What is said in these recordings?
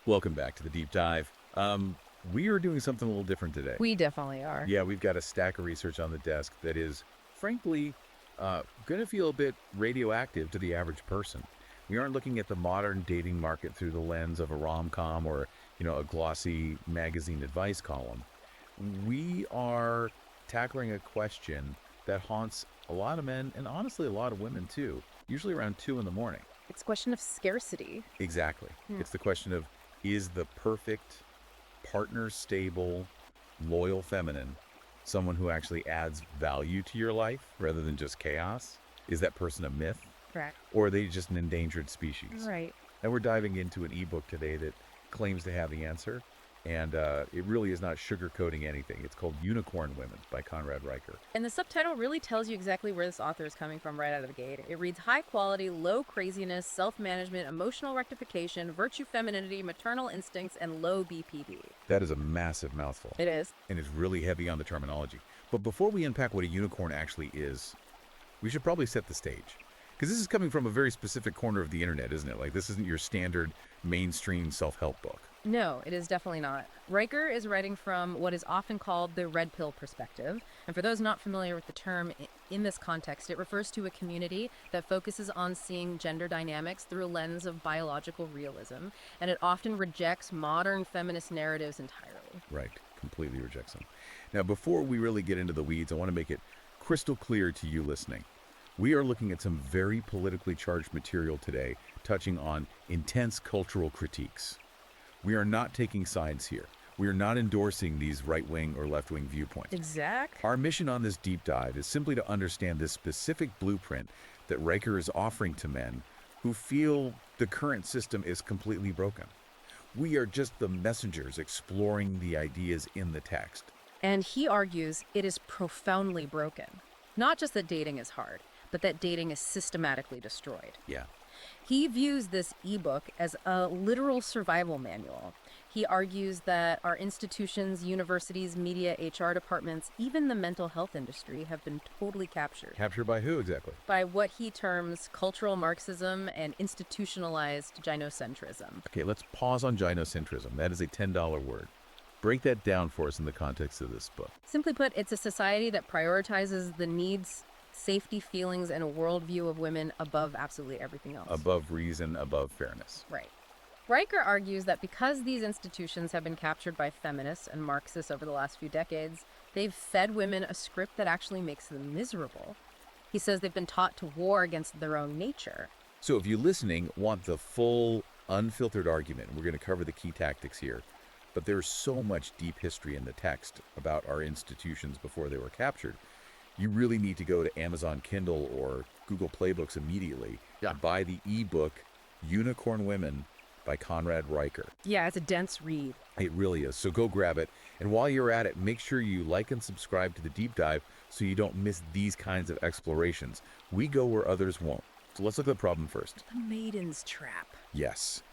Welcome back to the deep dive. We are doing something a little different today. We definitely are. Yeah, we've got a stack of research on the desk that is, frankly, going to feel a bit radioactive to the average person. We aren't looking at the modern dating market through the lens of a rom-com or, a glossy magazine advice column. We are tackling a question that haunts a lot of men and honestly a lot of women too, usually around 2 in the morning. It's a question of scarcity. Exactly. It's the question of, is the perfect partner stable, loyal feminine someone who actually adds value to your life rather than just chaos? Is that person a myth? Correct. Or are they just an endangered species? Right. And we're diving into an ebook today that claims to have the answer. And it really is not sugarcoating anything. It's called Unicorn Women by Conrad Riker. And the subtitle really tells you exactly where this author is coming from right out of the gate. It reads high quality, low craziness, self-management, emotional rectification, virtue femininity, maternal instincts, and low BPD. That is a massive mouthful. It is. And it's really heavy on the terminology. But before we unpack what a unicorn actually is, we should probably set the stage. Because this is coming from a very specific corner of the internet, isn't it? Like, this isn't your standard mainstream self-help book. No, it is definitely not. Riker is writing from what is often called the red pill perspective. And for those not familiar with the term, in this context, it refers to a community that focuses on seeing gender dynamics through a lens of biological realism. And it often rejects modern feminist narratives entirely. Right, completely rejects them. Now, before we really get into the weeds, I want to make it crystal clear to you listening. We are looking at some very politically charged material today, touching on intense cultural critiques. We are not taking sides here. We are not endorsing these right-wing or left-wing viewpoints. Exact. Our mission on this deep dive is simply to understand this specific blueprint that Riker is offering to men who feel the current system is completely broken. We are just the messengers exploring the ideas in the text. And he argues it is profoundly broken. Not just that dating is hard, but that dating is systematically destroyed. Yeah. He views this ebook as a literal survival manual. He argues that our institutions, universities, media, HR departments, even the mental health industry have been totally captured. Captured by who exactly? By what he terms cultural Marxism and institutionalized gynocentrism. Okay, let's pause on gynocentrism. That is a $10 word. Break that down for us in the context of this book. Simply put, it's a society that prioritizes the needs, safety, feelings, and a worldview of women above absolutely everything else. Above reason, above fairness. Right. Riker argues that because these institutions have been captured by feminists and Marxists over the last few decades, they've fed women a script that actually makes them miserable. He says they've been taught to war against their own nature. So if you listening want the full, unfiltered argument, we're going to cover the key tactics here, but there's so much deep history in the text about our institutions before they were captured. You really need to go to Amazon Kindle or Google Play Books immediately and buy the ebook Unicorn Women by Conrad Riker. Yeah, it's a dense read. It really is. So go grab it. And while you're at it, make sure you like and subscribe to the deep dive so you don't miss these kinds of explorations. We go where others won't. So let's look at the problem first. The Maiden's Trap. Yes.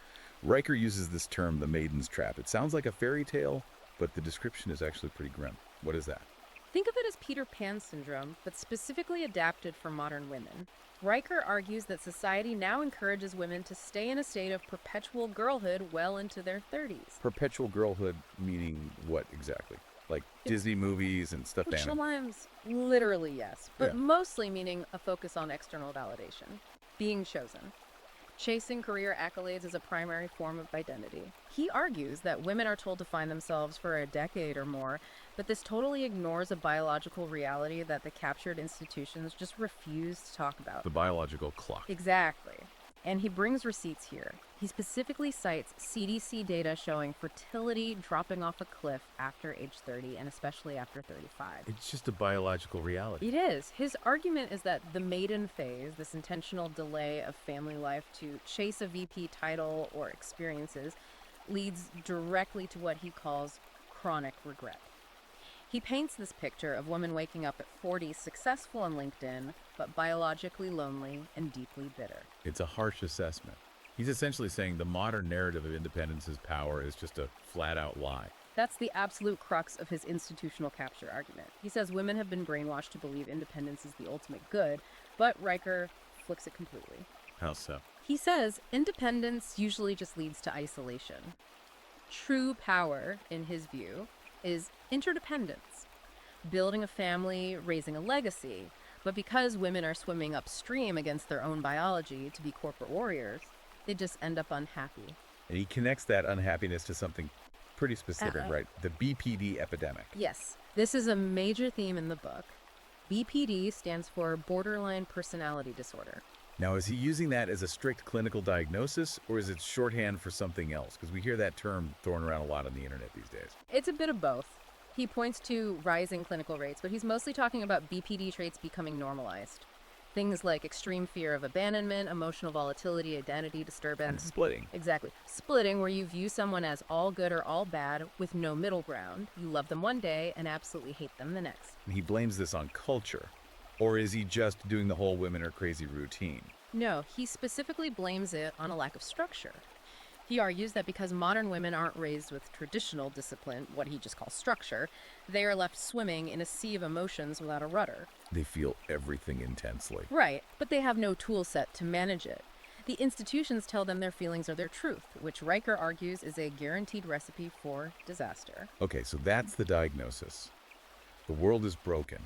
Riker uses this term, the Maiden's Trap. It sounds like a fairy tale, but the description is actually pretty grim. What is that? Think of it as Peter Pan syndrome, but specifically adapted for modern women. Riker argues that society now encourages women to stay in a state of perpetual girlhood well into their 30s. Perpetual girlhood meaning what exactly? Like Disney movies and stuffed animals? Sometimes, literally yes, but Yeah. mostly meaning a focus on external validation. Being chosen. Chasing career accolades is a primary form of identity. He argues that women are told to find themselves for a decade or more, but this totally ignores a biological reality that the captured institutions just refuse to talk about. The biological clock. Exactly. And he brings receipts here. He specifically cites CDC data showing fertility dropping off a cliff after age 30 and especially after 35. It's just a biological reality. It is. His argument is that the maiden phase, this intentional delay of family life to chase a VP title or experiences, leads directly to what he calls chronic regret. He paints this picture of women waking up at 40 successful on LinkedIn, but biologically lonely and deeply bitter. It's a harsh assessment. He's essentially saying the modern narrative of independence's power is just a flat-out lie. That's the absolute crux of his institutional capture argument. He says women have been brainwashed to believe independence is the ultimate good, but Riker flips it completely. How so? He says independence usually just leads to isolation. True power, in his view, is interdependence, building a family, raising a legacy. But because women are swimming upstream against their own biology to be corporate warriors, they just end up unhappy. And he connects that unhappiness to something pretty specific, Uh-oh. right? The BPD epidemic. Yes, this is a major theme in the book. BPD stands for borderline personality disorder. Now, is he using that as a strict clinical diagnosis, or is it shorthand for something else? Because we hear that term thrown around a lot on the internet these days. It's a bit of both. He points to rising clinical rates, but he's mostly talking about BPD traits becoming normalized. Things like extreme fear of abandonment, emotional volatility, identity And disturbance. splitting. Exactly. Splitting, where you view someone as all good or all bad with no middle ground. You love them one day and absolutely hate them the next. And he blames this on culture. Or is he just doing the whole women are crazy routine? No, he specifically blames it on a lack of structure. He argues that because modern women aren't raised with traditional discipline, what he just calls structure, they are left swimming in a sea of emotions without a rudder. They feel everything intensely. Right, but they have no tool set to manage it. The institutions tell them their feelings are their truth, which Riker argues is a guaranteed recipe for disaster. Okay, so that's the diagnosis. The world is broken.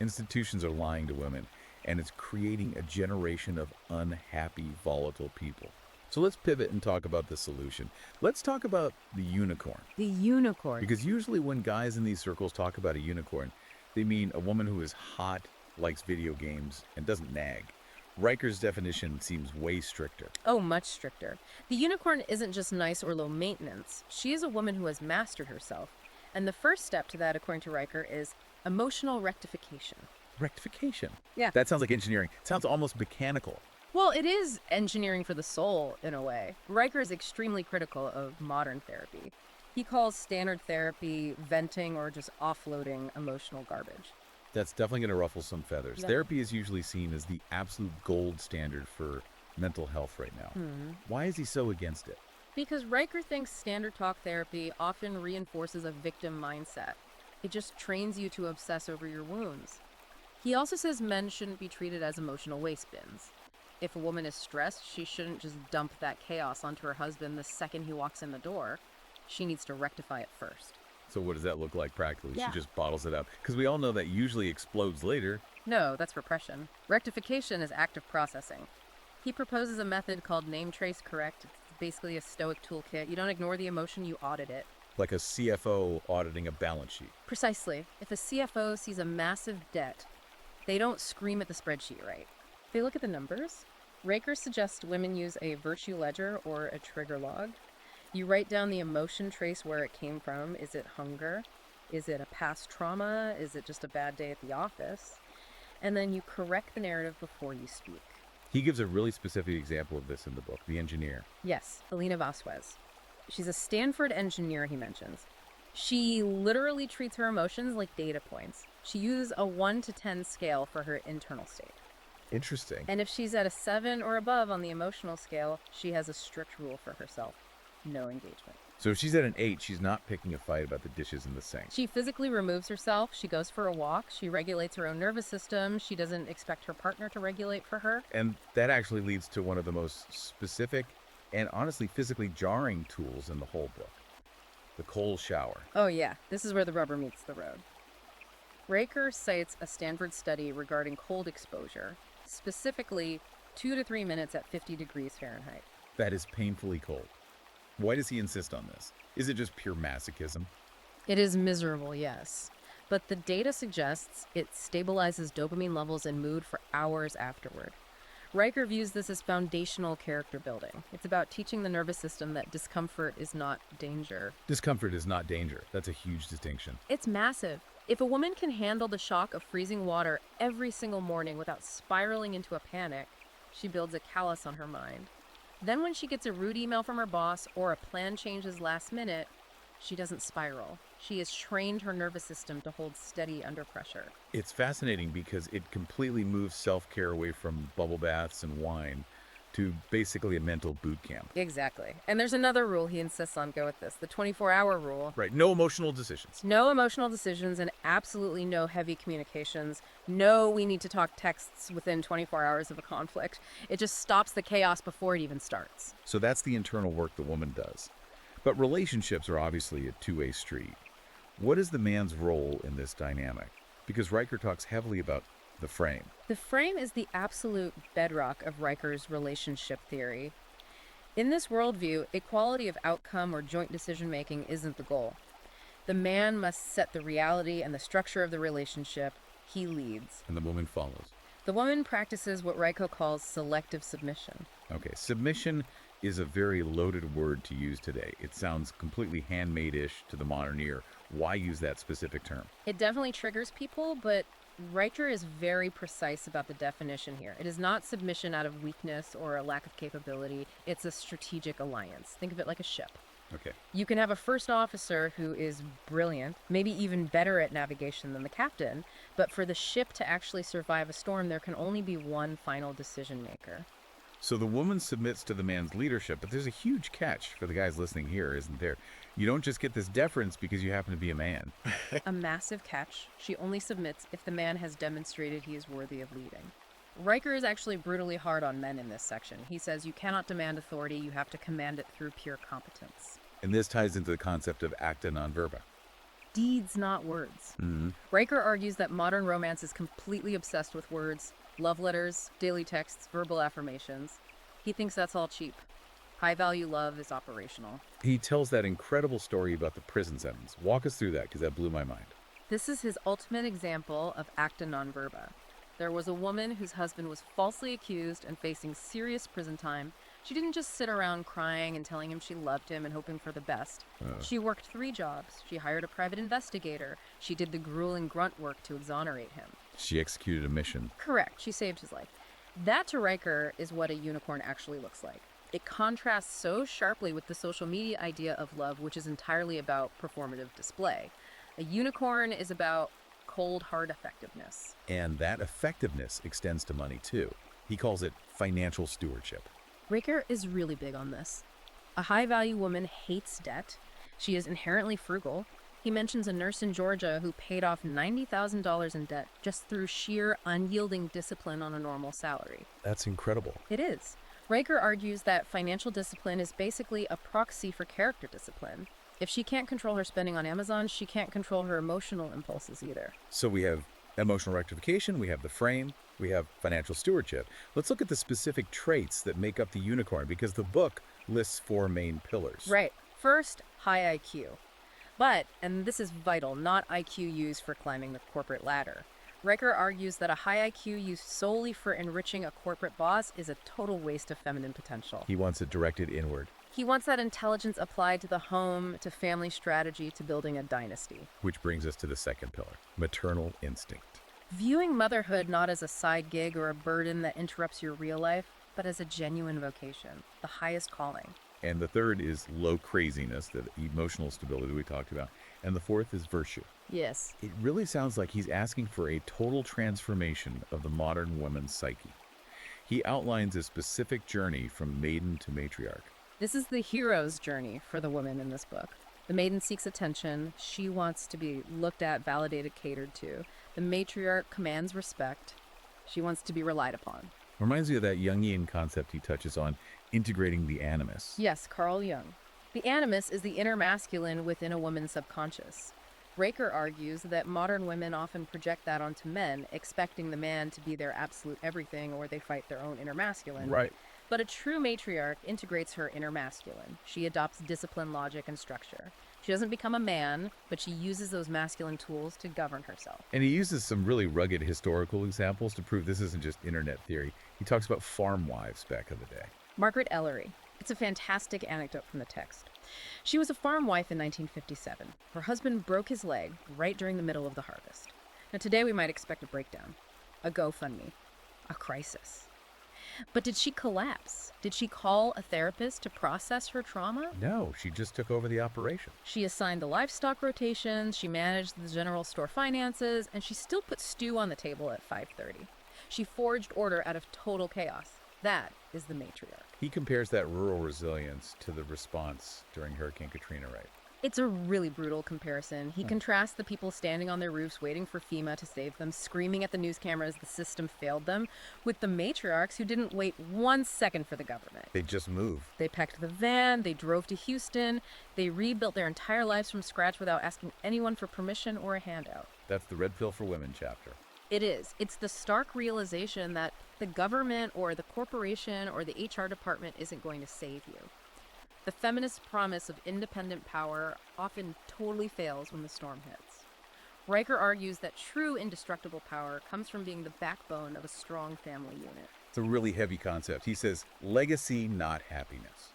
Institutions are lying to women, and it's creating a generation of unhappy, volatile people. So let's pivot and talk about the solution. Let's talk about the unicorn. The unicorn. Because usually when guys in these circles talk about a unicorn, they mean a woman who is hot, likes video games, and doesn't nag. Riker's definition seems way stricter. Oh, much stricter. The unicorn isn't just nice or low maintenance. She is a woman who has mastered herself. And the first step to that, according to Riker, is emotional rectification. Rectification. Yeah. That sounds like engineering. It sounds almost mechanical. Well, it is engineering for the soul, in a way. Riker is extremely critical of modern therapy. He calls standard therapy venting or just offloading emotional garbage. That's definitely going to ruffle some feathers. Yeah. Therapy is usually seen as the absolute gold standard for mental health right now. Why is he so against it? Because Riker thinks standard talk therapy often reinforces a victim mindset. It just trains you to obsess over your wounds. He also says men shouldn't be treated as emotional waste bins. If a woman is stressed, she shouldn't just dump that chaos onto her husband the second he walks in the door. She needs to rectify it first. So what does that look like practically? Yeah. She just bottles it up. Because we all know that usually explodes later. No, that's repression. Rectification is active processing. He proposes a method called name, trace, correct. It's basically a stoic toolkit. You don't ignore the emotion, you audit it. Like a CFO auditing a balance sheet. Precisely. If a CFO sees a massive debt, they don't scream at the spreadsheet, right? They look at the numbers. Riker suggests women use a virtue ledger or a trigger log. You write down the emotion, trace where it came from. Is it hunger? Is it a past trauma? Is it just a bad day at the office? And then you correct the narrative before you speak. He gives a really specific example of this in the book, The Engineer. Yes, Elena Vasquez. She's a Stanford engineer, he mentions. She literally treats her emotions like data points. She uses a 1 to 10 scale for her internal state. Interesting. And if she's at a 7 or above on the emotional scale, she has a strict rule for herself. No engagement. So if she's at an 8, she's not picking a fight about the dishes in the sink. She physically removes herself. She goes for a walk. She regulates her own nervous system. She doesn't expect her partner to regulate for her. And that actually leads to one of the most specific and honestly physically jarring tools in the whole book. The cold shower. Oh yeah, this is where the rubber meets the road. Riker cites a Stanford study regarding cold exposure, specifically 2 to 3 minutes at 50 degrees Fahrenheit. That is painfully cold. Why does he insist on this? Is it just pure masochism? It is miserable, yes. But the data suggests it stabilizes dopamine levels and mood for hours afterward. Riker views this as foundational character building. It's about teaching the nervous system that discomfort is not danger. Discomfort is not danger. That's a huge distinction. It's massive. If a woman can handle the shock of freezing water every single morning without spiraling into a panic, she builds a callus on her mind. Then when she gets a rude email from her boss or a plan changes last minute, she doesn't spiral. She has trained her nervous system to hold steady under pressure. It's fascinating because it completely moves self-care away from bubble baths and wine to basically a mental boot camp. Exactly. And there's another rule he insists on. Go with this, the 24-hour rule. Right, no emotional decisions. No emotional decisions and absolutely no heavy communications. No, we need to talk texts within 24 hours of a conflict. It just stops the chaos before it even starts. So that's the internal work the woman does. But relationships are obviously a two-way street. What is the man's role in this dynamic? Because Riker talks heavily about the frame. The frame is the absolute bedrock of Riker's relationship theory. In this worldview, equality of outcome or joint decision making isn't the goal. The man must set the reality and the structure of the relationship. He leads. And the woman follows. The woman practices what Riker calls selective submission. Okay, submission is a very loaded word to use today. It sounds completely handmaid-ish to the modern ear. Why use that specific term? It definitely triggers people, but Riker is very precise about the definition here. It is not submission out of weakness or a lack of capability. It's a strategic alliance. Think of it like a ship. Okay. You can have a first officer who is brilliant, maybe even better at navigation than the captain, but for the ship to actually survive a storm, there can only be one final decision maker. So the woman submits to the man's leadership, but there's a huge catch for the guys listening here, isn't there? You don't just get this deference because you happen to be a man. A massive catch. She only submits if the man has demonstrated he is worthy of leading. Riker is actually brutally hard on men in this section. He says you cannot demand authority, you have to command it through pure competence. And this ties into the concept of acta non verba. Deeds, not words. Mm-hmm. Riker argues that modern romance is completely obsessed with words, love letters, daily texts, verbal affirmations. He thinks that's all cheap. High-value love is operational. He tells that incredible story about the prison sentence. Walk us through that, because that blew my mind. This is his ultimate example of acta non verba. There was a woman whose husband was falsely accused and facing serious prison time. She didn't just sit around crying and telling him she loved him and hoping for the best. She worked 3 jobs. She hired a private investigator. She did the grueling grunt work to exonerate him. She executed a mission. Correct. She saved his life. That to Riker is what a unicorn actually looks like. It contrasts so sharply with the social media idea of love, which is entirely about performative display. A unicorn is about cold, hard effectiveness. And that effectiveness extends to money, too. He calls it financial stewardship. Riker is really big on this. A high-value woman hates debt. She is inherently frugal. He mentions a nurse in Georgia who paid off $90,000 in debt just through sheer unyielding discipline on a normal salary. That's incredible. It is. Riker argues that financial discipline is basically a proxy for character discipline. If she can't control her spending on Amazon, she can't control her emotional impulses either. So we have emotional rectification, we have the frame, we have financial stewardship. Let's look at the specific traits that make up the unicorn, because the book lists 4 main pillars. Right. First, high IQ. But, and this is vital, not IQ used for climbing the corporate ladder. Riker argues that a high IQ used solely for enriching a corporate boss is a total waste of feminine potential. He wants it directed inward. He wants that intelligence applied to the home, to family strategy, to building a dynasty. Which brings us to the second pillar, maternal instinct. Viewing motherhood not as a side gig or a burden that interrupts your real life, but as a genuine vocation, the highest calling. And the third is low craziness, the emotional stability we talked about. And the fourth is virtue. Yes. It really sounds like he's asking for a total transformation of the modern woman's psyche. He outlines a specific journey from maiden to matriarch. This is the hero's journey for the woman in this book. The maiden seeks attention. She wants to be looked at, validated, catered to. The matriarch commands respect. She wants to be relied upon. Reminds me of that Jungian concept he touches on, integrating the animus. Yes, Carl Jung. The animus is the inner masculine within a woman's subconscious. Riker argues that modern women often project that onto men, expecting the man to be their absolute everything or they fight their own inner masculine. Right. But a true matriarch integrates her inner masculine. She adopts discipline, logic, and structure. She doesn't become a man, but she uses those masculine tools to govern herself. And he uses some really rugged historical examples to prove this isn't just internet theory. He talks about farm wives back in the day. Margaret Ellery. It's a fantastic anecdote from the text. She was a farm wife in 1957. Her husband broke his leg right during the middle of the harvest. Now today we might expect a breakdown, a GoFundMe, a crisis. But did she collapse? Did she call a therapist to process her trauma? No, she just took over the operation. She assigned the livestock rotations, she managed the general store finances, and she still put stew on the table at 5:30. She forged order out of total chaos. That is the matriarch. He compares that rural resilience to the response during Hurricane Katrina, right? It's a really brutal comparison. He contrasts the people standing on their roofs waiting for FEMA to save them, screaming at the news cameras the system failed them, with the matriarchs who didn't wait 1 second for the government. They just move. They packed the van, they drove to Houston, they rebuilt their entire lives from scratch without asking anyone for permission or a handout. That's the Red Pill for Women chapter. It is. It's the stark realization that the government or the corporation or the HR department isn't going to save you. The feminist promise of independent power often totally fails when the storm hits. Riker argues that true indestructible power comes from being the backbone of a strong family unit. It's a really heavy concept. He says, legacy, not happiness.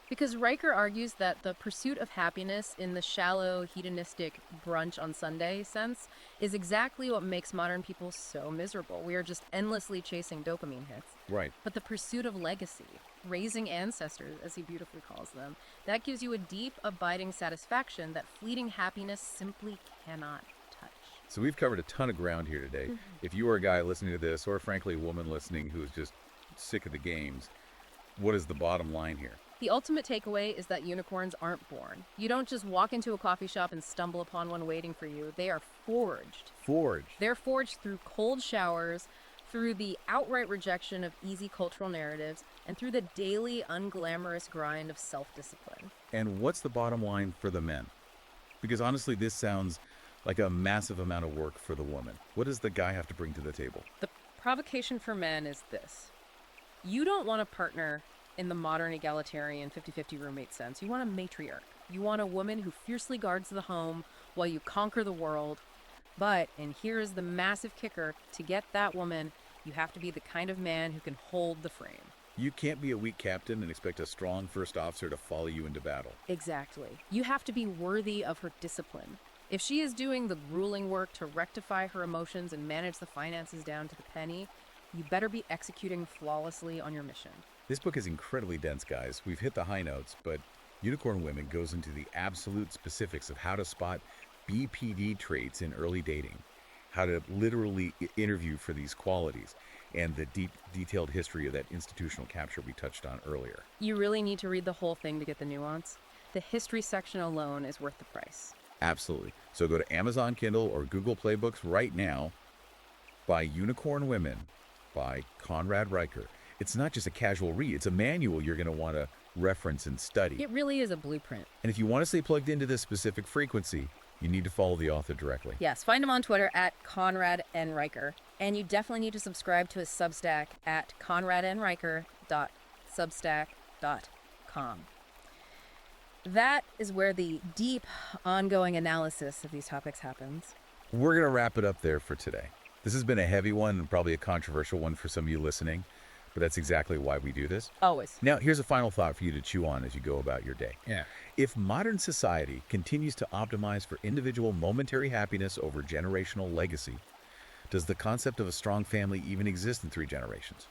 Because Riker argues that the pursuit of happiness in the shallow, hedonistic brunch on Sunday sense is exactly what makes modern people so miserable. We are just endlessly chasing dopamine hits. Right. But the pursuit of legacy, raising ancestors, as he beautifully calls them, that gives you a deep, abiding satisfaction that fleeting happiness simply cannot touch. So we've covered a ton of ground here today. If you are a guy listening to this, or frankly a woman listening who is just sick of the games, what is the bottom line here? The ultimate takeaway is that unicorns aren't born. You don't just walk into a coffee shop and stumble upon one waiting for you. They are forged. Forged. They're forged through cold showers, through the outright rejection of easy cultural narratives, and through the daily unglamorous grind of self-discipline. And what's the bottom line for the men? Because honestly, this sounds like a massive amount of work for the woman. What does the guy have to bring to the table? The provocation for men is this. You don't want a partner in the modern egalitarian 50-50 roommate sense. You want a matriarch. You want a woman who fiercely guards the home while you conquer the world. But, and here's the massive kicker, to get that woman, you have to be the kind of man who can hold the frame. You can't be a weak captain and expect a strong first officer to follow you into battle. Exactly. You have to be worthy of her discipline. If she is doing the grueling work to rectify her emotions and manage the finances down to the penny, you better be executing flawlessly on your mission. This book is incredibly dense, guys. We've hit the high notes, but Unicorn Women goes into the absolute specifics of how to spot BPD traits in early dating, how to literally interview for these qualities, and the deep, detailed history of that institutional capture we touched on earlier. You really need to read the whole thing to get the nuance. The history section alone is worth the price. Absolutely. So go to Amazon Kindle or Google Play Books right now. Buy Unicorn Women by Conrad Riker. It's not just a casual read. It's a manual you're going to want to reference and study. It really is a blueprint. And if you want to stay plugged into this specific frequency, you need to follow the author directly. Yes, find him on Twitter at Conrad N. Riker. And you definitely need to subscribe to his Substack at conradnriker.substack.com. That is where the deep, ongoing analysis of these topics happens. We're going to wrap it up there for today. This has been a heavy one and probably a controversial one for some of you listening, but that's exactly why we do this. Always. Now, here's a final thought for you to chew on as you go about your day. Yeah. If modern society continues to optimize for individual momentary happiness over generational legacy, does the concept of a strong family even exist in 3 generations?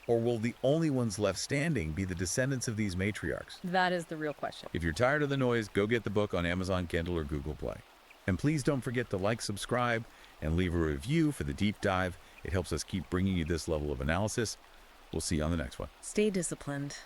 Or will the only ones left standing be the descendants of these matriarchs? That is the real question. If you're tired of the noise, go get the book on Amazon Kindle or Google Play. And please don't forget to like, subscribe, and leave a review for the deep dive. It helps us keep bringing you this level of analysis. We'll see you on the next one. Stay disciplined.